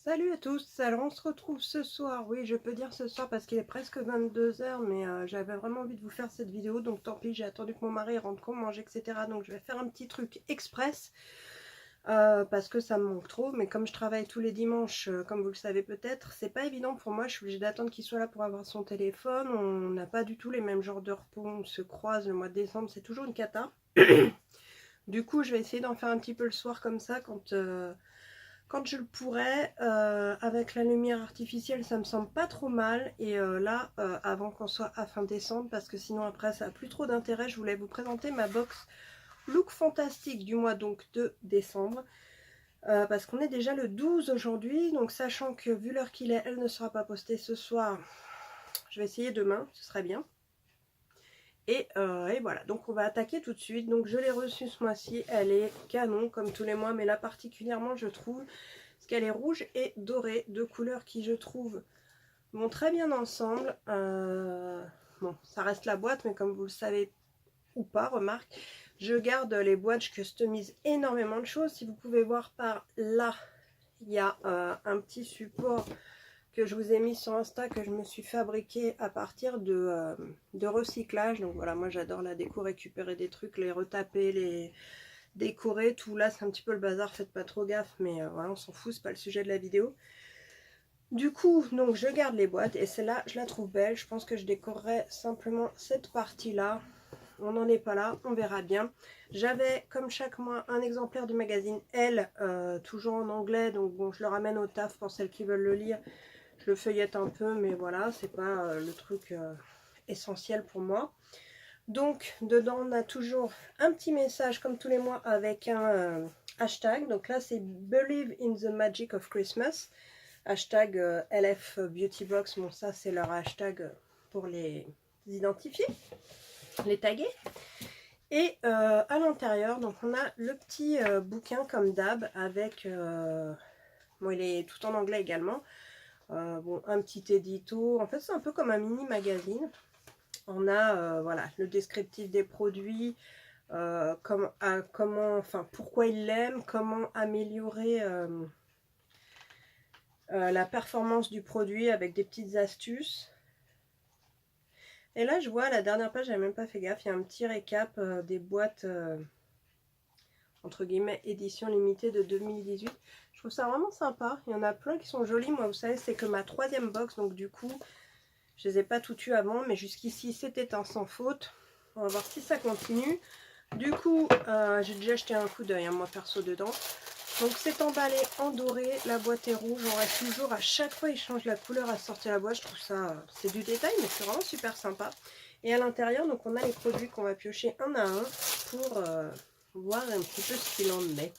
Salut à tous, alors on se retrouve ce soir, oui je peux dire ce soir parce qu'il est presque 22h mais j'avais vraiment envie de vous faire cette vidéo donc tant pis, j'ai attendu que mon mari rentre qu'on mange etc. Donc je vais faire un petit truc express parce que ça me manque trop, mais comme je travaille tous les dimanches, comme vous le savez peut-être, c'est pas évident pour moi, je suis obligée d'attendre qu'il soit là pour avoir son téléphone, on n'a pas du tout les mêmes genres de repos, on se croise le mois de décembre, c'est toujours une cata. Du coup je vais essayer d'en faire un petit peu le soir comme ça quand je le pourrais, avec la lumière artificielle, ça me semble pas trop mal. Et là, avant qu'on soit à fin décembre, parce que sinon après ça n'a plus trop d'intérêt, je voulais vous présenter ma box Look Fantastique du mois donc de décembre. Parce qu'on est déjà le 12 aujourd'hui, donc sachant que vu l'heure qu'il est, elle ne sera pas postée ce soir. Je vais essayer demain, ce serait bien. Et voilà, donc on va attaquer tout de suite. Donc je l'ai reçue ce mois-ci, elle est canon comme tous les mois, mais là particulièrement je trouve, parce qu'elle est rouge et dorée, deux couleurs qui je trouve vont très bien ensemble. Bon, ça reste la boîte, mais comme vous le savez ou pas, remarque, je garde les boîtes, je customise énormément de choses. Si vous pouvez voir par là, il y a un petit support que je vous ai mis sur Insta, que je me suis fabriqué à partir de recyclage. Donc voilà, moi j'adore la déco, récupérer des trucs, les retaper, les décorer, tout. Là c'est un petit peu le bazar, faites pas trop gaffe, mais voilà, on s'en fout, c'est pas le sujet de la vidéo. Du coup, donc je garde les boîtes et celle-là, je la trouve belle. Je pense que je décorerai simplement cette partie-là. On n'en est pas là, on verra bien. J'avais, comme chaque mois, un exemplaire du magazine Elle, toujours en anglais. Donc bon, je le ramène au taf pour celles qui veulent le lire. Je le feuillette un peu, mais voilà, c'est pas le truc essentiel pour moi. Donc, dedans, on a toujours un petit message, comme tous les mois, avec un hashtag. Donc là, c'est Believe in the Magic of Christmas. Hashtag LF Beauty Box. Bon, ça, c'est leur hashtag pour les identifier, les taguer. Et à l'intérieur, donc on a le petit bouquin comme d'hab avec... bon, il est tout en anglais également. Bon, un petit édito. En fait, c'est un peu comme un mini magazine. On a voilà, le descriptif des produits, comment, enfin, pourquoi ils l'aiment, comment améliorer la performance du produit avec des petites astuces. Et là, je vois à la dernière page, j'avais même pas fait gaffe, il y a un petit récap des boîtes entre guillemets édition limitée de 2018. Je trouve ça vraiment sympa. Il y en a plein qui sont jolis. Moi, vous savez, c'est que ma troisième box, donc du coup, je les ai pas toutes eues avant, mais jusqu'ici, c'était un sans faute. On va voir si ça continue. Du coup, j'ai déjà jeté un coup d'œil, hein, moi perso, dedans. Donc c'est emballé en doré, la boîte est rouge, on reste toujours, à chaque fois ils changent la couleur à sortir la boîte, je trouve ça, c'est du détail mais c'est vraiment super sympa. Et à l'intérieur, donc on a les produits qu'on va piocher un à un pour voir un petit peu ce qu'il en est.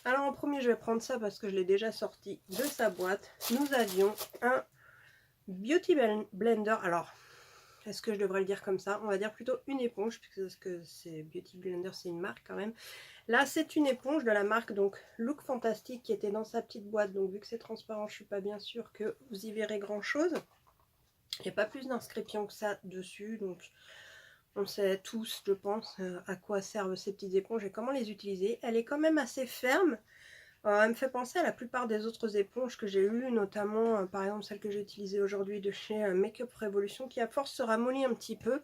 Alors en premier je vais prendre ça parce que je l'ai déjà sorti de sa boîte. Nous avions un Beauty Blender, alors est-ce que je devrais le dire comme ça? On va dire plutôt une éponge, puisque c'est Beauty Blender, c'est une marque quand même. Là, c'est une éponge de la marque donc Look Fantastique qui était dans sa petite boîte. Donc, vu que c'est transparent, je ne suis pas bien sûre que vous y verrez grand-chose. Il n'y a pas plus d'inscriptions que ça dessus. Donc, on sait tous, je pense, à quoi servent ces petites éponges et comment les utiliser. Elle est quand même assez ferme. Elle me fait penser à la plupart des autres éponges que j'ai eues, notamment par exemple celle que j'ai utilisée aujourd'hui de chez Makeup Revolution, qui à force se ramollit un petit peu.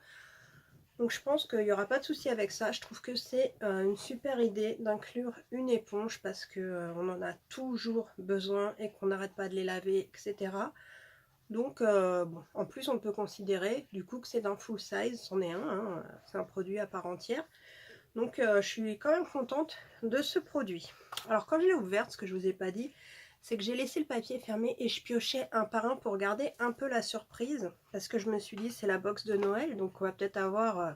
Donc je pense qu'il n'y aura pas de souci avec ça. Je trouve que c'est une super idée d'inclure une éponge parce qu'on en a toujours besoin et qu'on n'arrête pas de les laver, etc. Donc bon, en plus on peut considérer du coup que c'est d'un full size, c'en est un, hein, c'est un produit à part entière. Donc je suis quand même contente de ce produit. Alors quand je l'ai ouverte, ce que je ne vous ai pas dit, c'est que j'ai laissé le papier fermé et je piochais un par un pour garder un peu la surprise. Parce que je me suis dit c'est la box de Noël, donc on va peut-être avoir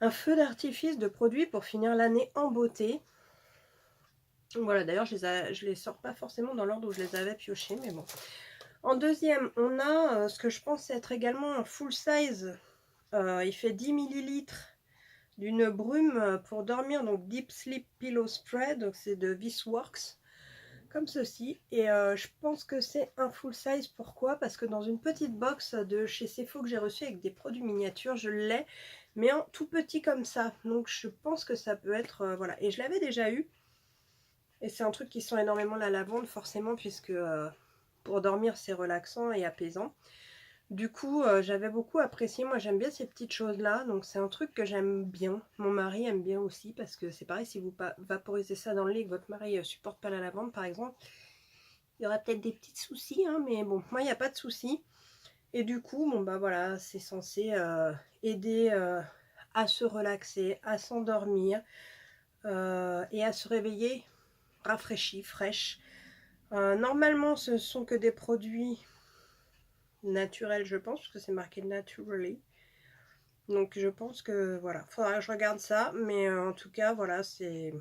un feu d'artifice de produits pour finir l'année en beauté. Donc voilà, d'ailleurs je les sors pas forcément dans l'ordre où je les avais piochés, mais bon. En deuxième, on a ce que je pense être également un full size. Il fait 10 ml d'une brume pour dormir, donc Deep Sleep Pillow Spray, donc c'est de Visworks, comme ceci. Et je pense que c'est un full size. Pourquoi? Parce que dans une petite box de chez Cefo que j'ai reçu avec des produits miniatures, je l'ai, mais en tout petit comme ça. Donc je pense que ça peut être, voilà. Et je l'avais déjà eu. Et c'est un truc qui sent énormément la lavande forcément puisque pour dormir c'est relaxant et apaisant. Du coup j'avais beaucoup apprécié, moi j'aime bien ces petites choses là, donc c'est un truc que j'aime bien. Mon mari aime bien aussi parce que c'est pareil, si vous vaporisez ça dans le lit et que votre mari supporte pas la lavande par exemple, il y aurait peut-être des petits soucis, hein, mais bon, moi il n'y a pas de soucis. Et du coup, bon bah voilà, c'est censé aider à se relaxer, à s'endormir et à se réveiller rafraîchi, fraîche. Normalement, ce sont que des produits naturels, je pense, parce que c'est marqué naturally. Donc je pense que voilà, faudra que je regarde ça, mais en tout cas, voilà, c'est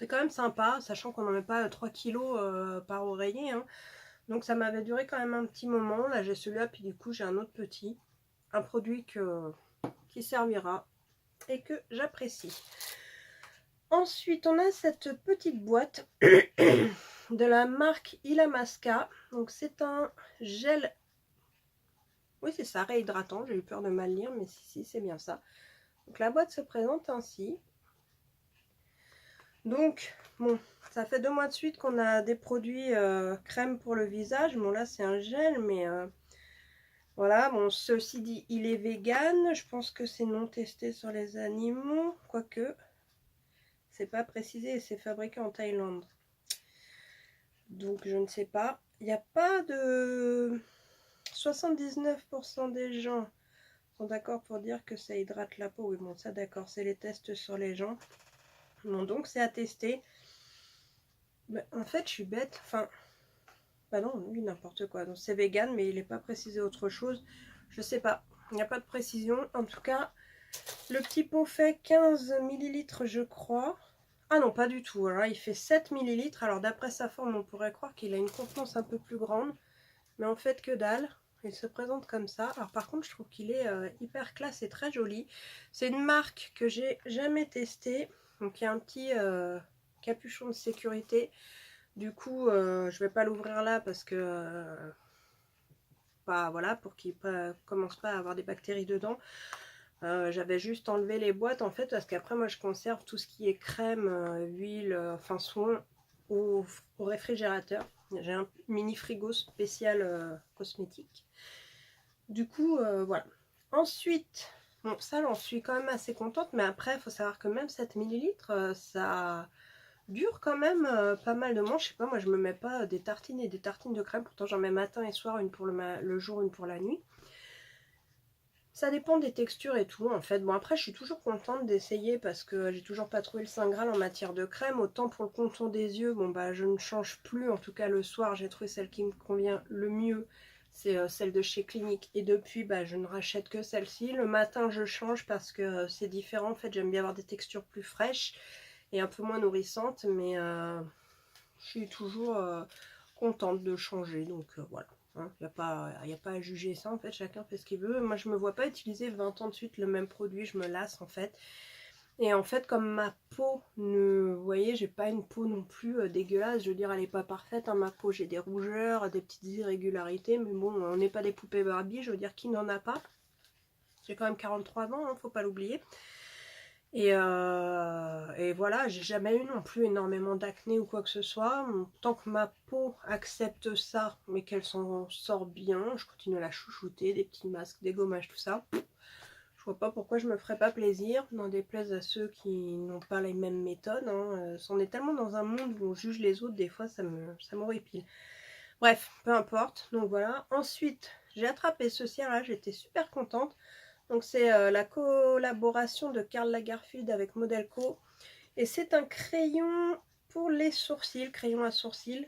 quand même sympa, sachant qu'on n'en met pas 3 kilos par oreiller, hein. Donc ça m'avait duré quand même un petit moment. Là j'ai celui-là, puis du coup j'ai un autre petit. Un produit qui servira et que j'apprécie. Ensuite on a cette petite boîte de la marque Illamasqua. Donc c'est un gel, oui c'est ça, réhydratant. J'ai eu peur de mal lire, mais si c'est bien ça. Donc la boîte se présente ainsi. Donc bon, ça fait 2 mois de suite qu'on a des produits crème pour le visage. Bon là c'est un gel, mais voilà, bon, ceci dit, il est vegan. Je pense que c'est non testé sur les animaux, quoique c'est pas précisé et c'est fabriqué en Thaïlande. Donc je ne sais pas. Il n'y a pas de... 79% des gens sont d'accord pour dire que ça hydrate la peau. Oui, bon, ça d'accord, c'est les tests sur les gens. Bon, donc c'est à tester. Mais en fait, je suis bête. Enfin, bah non, lui, n'importe quoi. Donc c'est vegan, mais il n'est pas précisé autre chose. Je sais pas. Il n'y a pas de précision. En tout cas, le petit pot fait 15 millilitres, je crois. Ah non, pas du tout. Alors, il fait 7 millilitres. Alors, d'après sa forme, on pourrait croire qu'il a une contenance un peu plus grande. Mais en fait, que dalle. Il se présente comme ça. Alors, par contre, je trouve qu'il est hyper classe et très joli. C'est une marque que j'ai jamais testée. Donc, il y a un petit capuchon de sécurité. Du coup, je vais pas l'ouvrir là parce que... bah, voilà, pour qu'il commence pas à avoir des bactéries dedans. J'avais juste enlevé les boîtes en fait parce qu'après moi je conserve tout ce qui est crème, huile, enfin soin au réfrigérateur. J'ai un mini frigo spécial cosmétique. Du coup voilà. Ensuite, bon ça j'en suis quand même assez contente, mais après il faut savoir que même 7 millilitres ça dure quand même pas mal de mois. Je sais pas, moi je me mets pas des tartines et des tartines de crème, pourtant j'en mets matin et soir, une pour le jour, une pour la nuit. Ça dépend des textures et tout en fait. Bon après je suis toujours contente d'essayer parce que j'ai toujours pas trouvé le Saint Graal en matière de crème. Autant pour le contour des yeux, bon bah je ne change plus. En tout cas le soir j'ai trouvé celle qui me convient le mieux. C'est celle de chez Clinique. Et depuis bah je ne rachète que celle-ci. Le matin je change parce que c'est différent. En fait j'aime bien avoir des textures plus fraîches et un peu moins nourrissantes. Mais je suis toujours contente de changer. Donc voilà. Il n'y a pas à juger ça en fait, chacun fait ce qu'il veut. Moi je me vois pas utiliser 20 ans de suite le même produit, je me lasse en fait. Et en fait comme ma peau, vous voyez, j'ai pas une peau non plus dégueulasse, je veux dire elle est pas parfaite, hein, ma peau, j'ai des rougeurs, des petites irrégularités, mais bon on n'est pas des poupées Barbie, je veux dire qui n'en a pas. J'ai quand même 43 ans, hein, faut pas l'oublier. Et voilà, j'ai jamais eu non plus énormément d'acné ou quoi que ce soit. Tant que ma peau accepte ça, mais qu'elle s'en sort bien, je continue à la chouchouter, des petits masques, des gommages, tout ça. Je vois pas pourquoi je me ferais pas plaisir, n'en déplaise à ceux qui n'ont pas les mêmes méthodes. Hein. On est tellement dans un monde où on juge les autres, des fois ça m'horripile. Bref, peu importe. Donc voilà. Ensuite, j'ai attrapé ceci là, j'étais super contente. Donc c'est la collaboration de Karl Lagerfeld avec Modelco. Et c'est un crayon pour les sourcils, crayon à sourcils,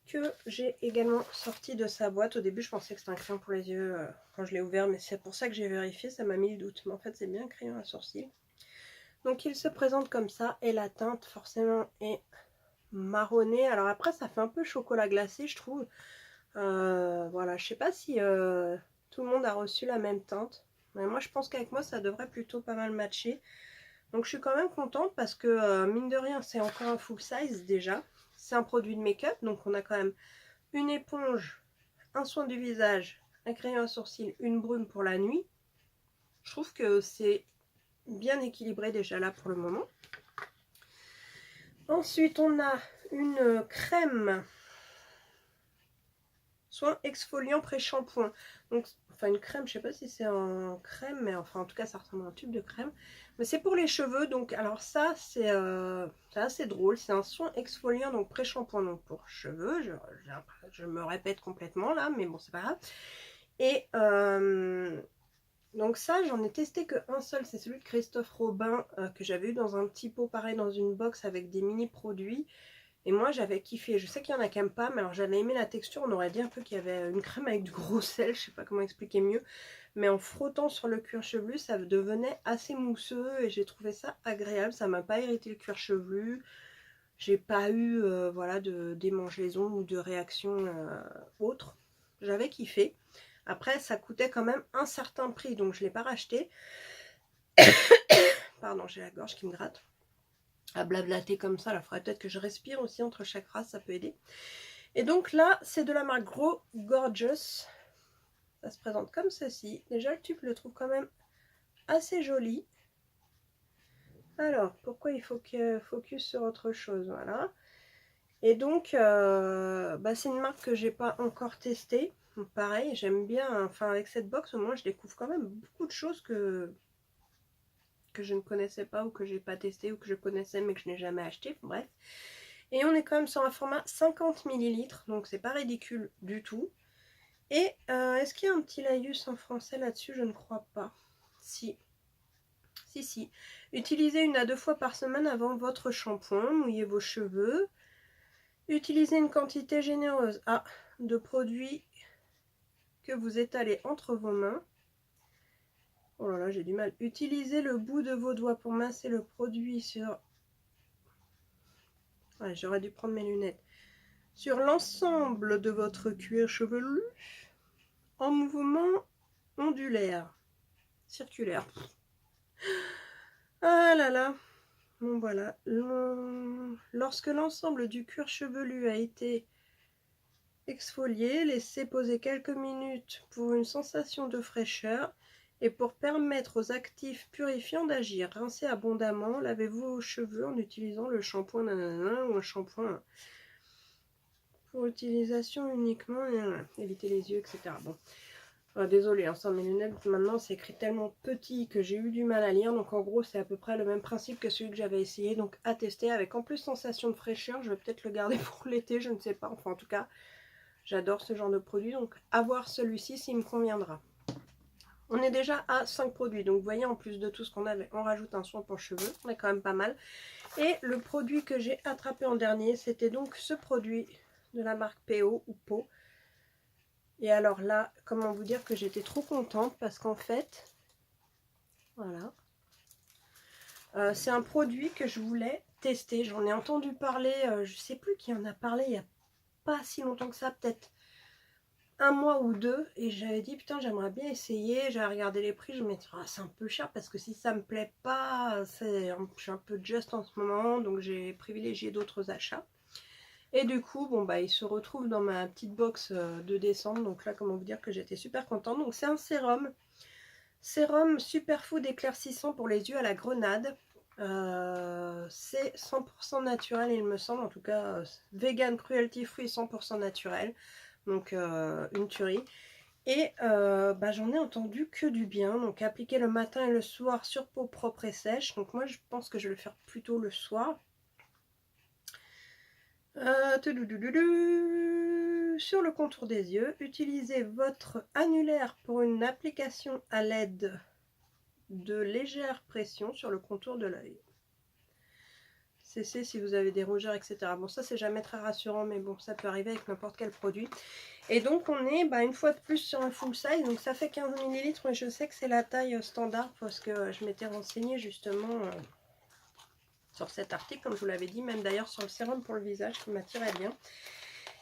que j'ai également sorti de sa boîte. Au début je pensais que c'était un crayon pour les yeux quand je l'ai ouvert, mais c'est pour ça que j'ai vérifié, ça m'a mis le doute. Mais en fait c'est bien un crayon à sourcils. Donc il se présente comme ça et la teinte forcément est marronnée. Alors après ça fait un peu chocolat glacé je trouve. Voilà, je sais pas si tout le monde a reçu la même teinte. Mais moi je pense qu'avec moi ça devrait plutôt pas mal matcher. Donc je suis quand même contente parce que mine de rien c'est encore un full size déjà. C'est un produit de make-up, donc on a quand même une éponge, un soin du visage, un crayon à sourcils, une brume pour la nuit. Je trouve que c'est bien équilibré déjà là pour le moment. Ensuite, on a une crème soin exfoliant pré-shampoing. Donc, enfin une crème, je sais pas si c'est en crème, mais enfin en tout cas ça ressemble à un tube de crème. Mais c'est pour les cheveux, donc alors ça c'est assez drôle. C'est un soin exfoliant, donc pré-shampoing, donc pour cheveux. Je me répète complètement là, mais bon c'est pas grave. Et donc ça j'en ai testé que un seul, c'est celui de Christophe Robin que j'avais eu dans un petit pot pareil dans une box avec des mini produits. Et moi j'avais kiffé, je sais qu'il y en a qui n'aiment pas, mais alors j'avais aimé la texture, on aurait dit un peu qu'il y avait une crème avec du gros sel, je sais pas comment expliquer mieux. Mais en frottant sur le cuir chevelu, ça devenait assez mousseux et j'ai trouvé ça agréable, ça m'a pas irrité le cuir chevelu. J'ai pas eu voilà, de démangeaison ou de réaction autre. J'avais kiffé. Après ça coûtait quand même un certain prix, donc je l'ai pas racheté. Pardon, j'ai la gorge qui me gratte. À blablater comme ça, il faudrait peut-être que je respire aussi entre chaque phrase, ça peut aider. Et donc là, c'est de la marque Grow Gorgeous. Ça se présente comme ceci. Déjà, le tube, je le trouve quand même assez joli. Alors, pourquoi il faut que focus sur autre chose? Voilà. Et donc, c'est une marque que j'ai pas encore testée. Donc, pareil, j'aime bien, enfin avec cette box, au moins, je découvre quand même beaucoup de choses que je ne connaissais pas ou que j'ai pas testé ou que je connaissais mais que je n'ai jamais acheté. Bref. Et on est quand même sur un format 50 ml, donc c'est pas ridicule du tout. Et est-ce qu'il y a un petit laïus en français là-dessus? Je ne crois pas. Si. Si. Utilisez 1 à 2 fois par semaine avant votre shampoing. Mouillez vos cheveux. Utilisez une quantité généreuse de produits que vous étalez entre vos mains. Oh là là, j'ai du mal. Utilisez le bout de vos doigts pour masser le produit sur... Ouais, j'aurais dû prendre mes lunettes. Sur l'ensemble de votre cuir chevelu en mouvement ondulaire. Circulaire. Ah là là. Bon voilà. Lorsque l'ensemble du cuir chevelu a été exfolié, laissez poser quelques minutes pour une sensation de fraîcheur et pour permettre aux actifs purifiants d'agir. Rincez abondamment, lavez vos cheveux en utilisant le shampoing nanana, ou un shampoing pour utilisation uniquement, évitez les yeux, etc. Bon. Désolée, sans mes lunettes, maintenant c'est écrit tellement petit que j'ai eu du mal à lire. Donc en gros c'est à peu près le même principe que celui que j'avais essayé. Donc à tester avec en plus sensation de fraîcheur. Je vais peut-être le garder pour l'été, je ne sais pas. Enfin en tout cas, j'adore ce genre de produit. Donc à voir celui-ci s'il me conviendra. On est déjà à 5 produits. Donc vous voyez, en plus de tout ce qu'on avait, on rajoute un soin pour cheveux. On est quand même pas mal. Et le produit que j'ai attrapé en dernier, c'était donc ce produit de la marque PO ou Po. Et alors là, comment vous dire que j'étais trop contente parce qu'en fait, voilà, c'est un produit que je voulais tester. J'en ai entendu parler, je sais plus qui en a parlé il n'y a pas si longtemps que ça, peut-être 1 mois ou 2. Et j'avais dit, putain, j'aimerais bien essayer. J'avais regardé les prix, je me dis, c'est un peu cher parce que si ça me plaît pas, je suis un peu just en ce moment. Donc j'ai privilégié d'autres achats. Et du coup, bon il se retrouve dans ma petite box de décembre. Donc là, comment vous dire que j'étais super contente. Donc c'est un sérum. Sérum Superfood éclaircissant pour les yeux à la grenade. C'est 100% naturel, il me semble. En tout cas, vegan, cruelty free, 100% naturel. Donc une tuerie. Et j'en ai entendu que du bien. Donc appliquer le matin et le soir sur peau propre et sèche. Donc moi je pense que je vais le faire plutôt le soir. Sur le contour des yeux, utilisez votre annulaire pour une application à l'aide de légère pression sur le contour de l'œil. Cessez si vous avez des rougeurs, etc. Bon, ça c'est jamais très rassurant, mais bon, ça peut arriver avec n'importe quel produit. Et donc on est une fois de plus sur un full size, donc ça fait 15 ml, mais je sais que c'est la taille standard parce que je m'étais renseignée justement sur cet article, comme je vous l'avais dit, même d'ailleurs sur le sérum pour le visage qui m'attirait bien.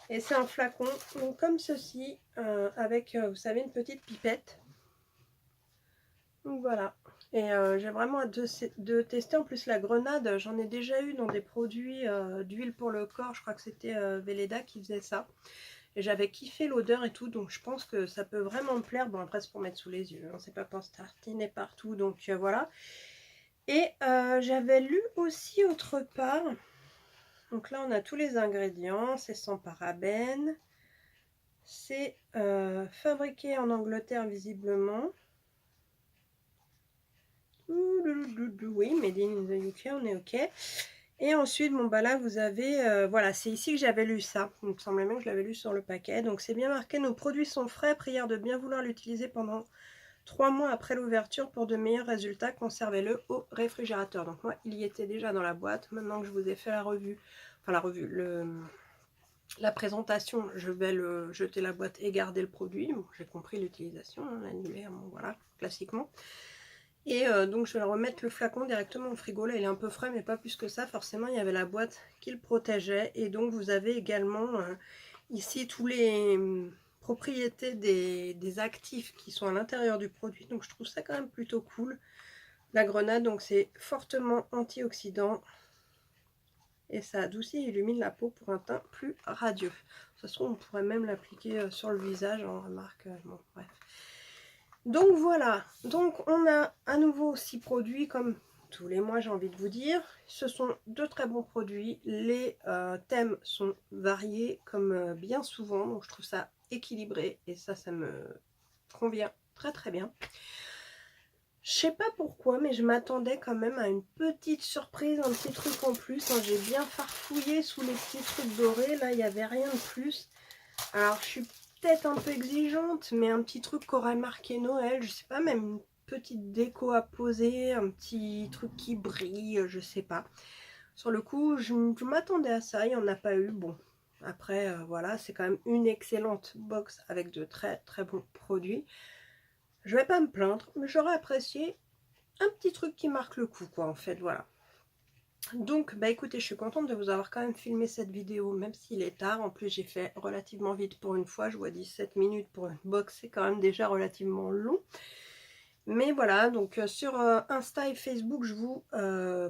Et c'est un flacon, donc comme ceci, avec, vous savez, une petite pipette. Donc voilà. Et j'ai vraiment hâte de tester. En plus, la grenade, j'en ai déjà eu dans des produits d'huile pour le corps. Je crois que c'était Velleda qui faisait ça. Et j'avais kiffé l'odeur et tout. Donc je pense que ça peut vraiment me plaire. Bon, après, c'est pour mettre sous les yeux. Hein, c'est pas pour se tartiner partout. Donc voilà. Et j'avais lu aussi autre part Donc là, on a tous les ingrédients. C'est sans parabènes. C'est fabriqué en Angleterre, visiblement. Oui, made in the UK, on est OK. Et ensuite, bon, bah là, vous avez... voilà, c'est ici que j'avais lu ça. Il me semblait même que je l'avais lu sur le paquet. Donc, c'est bien marqué, nos produits sont frais. Prière de bien vouloir l'utiliser pendant 3 mois après l'ouverture pour de meilleurs résultats. Conservez-le au réfrigérateur. Donc, moi, il y était déjà dans la boîte. Maintenant que je vous ai fait la revue, enfin, la revue, la présentation, je vais jeter la boîte et garder le produit. Bon, j'ai compris l'utilisation, hein, l'annuler, bon, voilà, classiquement. Et donc je vais remettre le flacon directement au frigo. Là il est un peu frais mais pas plus que ça. Forcément il y avait la boîte qui le protégeait. Et donc vous avez également ici tous les propriétés des actifs qui sont à l'intérieur du produit. Donc je trouve ça quand même plutôt cool. La grenade, donc c'est fortement antioxydant. Et ça adoucit et illumine la peau pour un teint plus radieux. De toute façon on pourrait même l'appliquer sur le visage. On remarque, bon bref. Donc voilà, donc on a à nouveau 6 produits comme tous les mois, j'ai envie de vous dire. Ce sont de très bons produits, les thèmes sont variés comme bien souvent, donc je trouve ça équilibré et ça me convient très très bien. Je sais pas pourquoi, mais je m'attendais quand même à une petite surprise, un petit truc en plus. J'ai bien farfouillé sous les petits trucs dorés, là il n'y avait rien de plus. Alors je suis peut-être un peu exigeante, mais un petit truc qu'aurait marqué Noël, je sais pas, même une petite déco à poser, un petit truc qui brille, je sais pas. Sur le coup, je m'attendais à ça, il n'y en a pas eu. Bon, après, voilà, c'est quand même une excellente box avec de très très bons produits. Je vais pas me plaindre, mais j'aurais apprécié un petit truc qui marque le coup, quoi, en fait, voilà. Donc, bah écoutez, je suis contente de vous avoir quand même filmé cette vidéo, même s'il est tard. En plus, j'ai fait relativement vite pour une fois. Je vois 17 minutes pour une box, c'est quand même déjà relativement long. Mais voilà, donc sur Insta et Facebook, je vous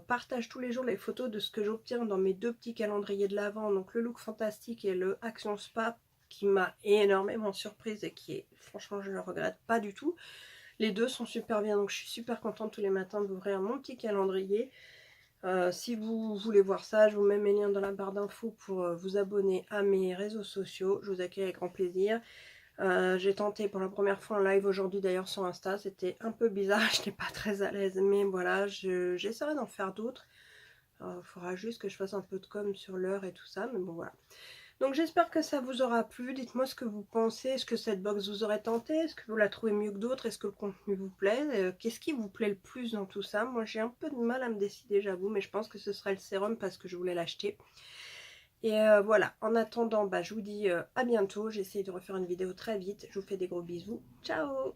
partage tous les jours les photos de ce que j'obtiens dans mes 2 petits calendriers de l'Avent. Donc le Look Fantastique et le Action Spa, qui m'a énormément surprise et qui est, franchement, je ne le regrette pas du tout. Les deux sont super bien, donc je suis super contente tous les matins d'ouvrir mon petit calendrier. Si vous voulez voir ça, je vous mets mes liens dans la barre d'infos pour vous abonner à mes réseaux sociaux. Je vous accueille avec grand plaisir. J'ai tenté pour la première fois en live aujourd'hui d'ailleurs sur Insta. C'était un peu bizarre, je n'étais pas très à l'aise. Mais voilà, j'essaierai d'en faire d'autres. Il faudra juste que je fasse un peu de com sur l'heure et tout ça. Mais bon voilà. Donc j'espère que ça vous aura plu. Dites-moi ce que vous pensez. Est-ce que cette box vous aurait tenté? Est-ce que vous la trouvez mieux que d'autres? Est-ce que le contenu vous plaît? Qu'est-ce qui vous plaît le plus dans tout ça? Moi j'ai un peu de mal à me décider, j'avoue, mais je pense que ce serait le sérum parce que je voulais l'acheter. Et voilà, en attendant, bah, je vous dis à bientôt. J'essaie de refaire une vidéo très vite. Je vous fais des gros bisous. Ciao!